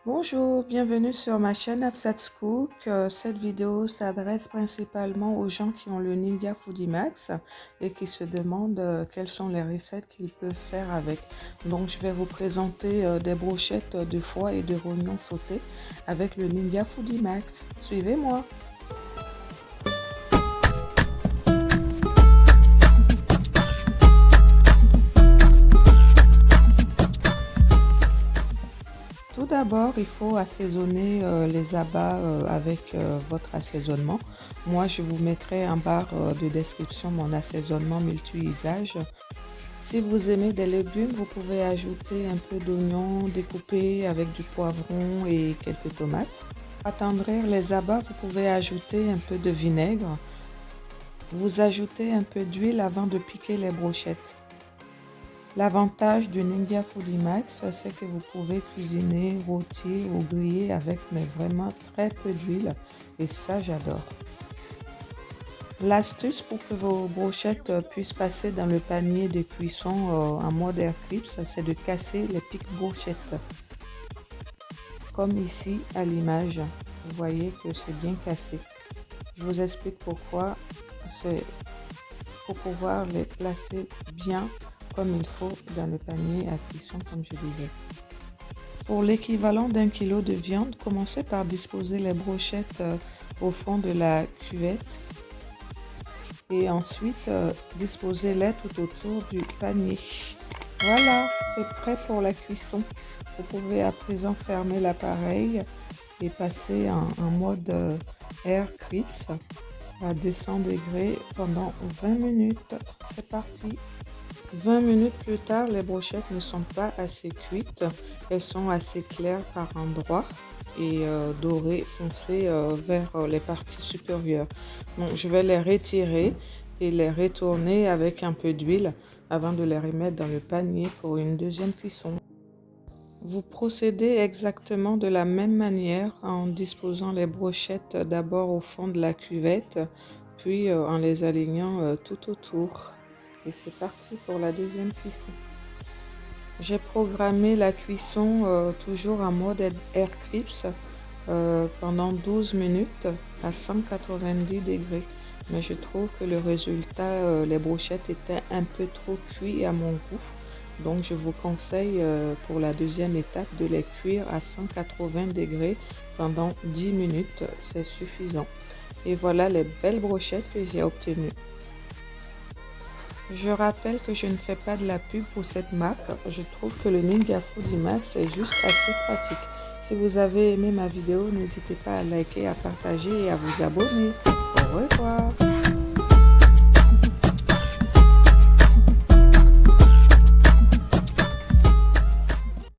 Bonjour, bienvenue sur ma chaîne Hafsat's Cook. Cette vidéo s'adresse principalement aux gens qui ont le Ninja Foodie Max et qui se demandent quelles sont les recettes qu'ils peuvent faire avec. Donc je vais vous présenter des brochettes de foie et de rognons sautés avec le Ninja Foodie Max. Suivez-moi. Tout d'abord, il faut assaisonner les abats avec votre assaisonnement. Moi, je vous mettrai en barre de description mon assaisonnement multi-usage. Si vous aimez des légumes, vous pouvez ajouter un peu d'oignon découpé avec du poivron et quelques tomates. Pour attendrir les abats, vous pouvez ajouter un peu de vinaigre. Vous ajoutez un peu d'huile avant de piquer les brochettes. L'avantage du Ninja Foodie Max, c'est que vous pouvez cuisiner, rôtir ou griller avec mais vraiment très peu d'huile et ça j'adore. L'astuce pour que vos brochettes puissent passer dans le panier de cuisson en mode air clips, c'est de casser les pics brochettes. Comme ici à l'image, vous voyez que c'est bien cassé. Je vous explique pourquoi. C'est pour pouvoir les placer bien comme il faut dans le panier à cuisson comme je disais. Pour l'équivalent d'1 kg de viande, commencez par disposer les brochettes au fond de la cuvette et ensuite disposez-les tout autour du panier. Voilà, c'est prêt pour la cuisson. Vous pouvez à présent fermer l'appareil et passer en mode air clips à 200 degrés pendant 20 minutes. C'est parti. 20 minutes plus tard, les brochettes ne sont pas assez cuites. Elles sont assez claires par endroits et dorées foncées vers les parties supérieures. Donc, je vais les retirer et les retourner avec un peu d'huile avant de les remettre dans le panier pour une deuxième cuisson. Vous procédez exactement de la même manière en disposant les brochettes d'abord au fond de la cuvette, puis en les alignant tout autour. Et c'est parti pour la deuxième cuisson. J'ai programmé la cuisson toujours en mode air clips pendant 12 minutes à 190 degrés. Mais je trouve que le résultat, les brochettes étaient un peu trop cuites à mon goût. Donc je vous conseille pour la deuxième étape de les cuire à 180 degrés pendant 10 minutes. C'est suffisant. Et voilà les belles brochettes que j'ai obtenues. Je rappelle que je ne fais pas de la pub pour cette marque. Je trouve que le Ninja Foodie Max est juste assez pratique. Si vous avez aimé ma vidéo, n'hésitez pas à liker, à partager et à vous abonner. Au revoir.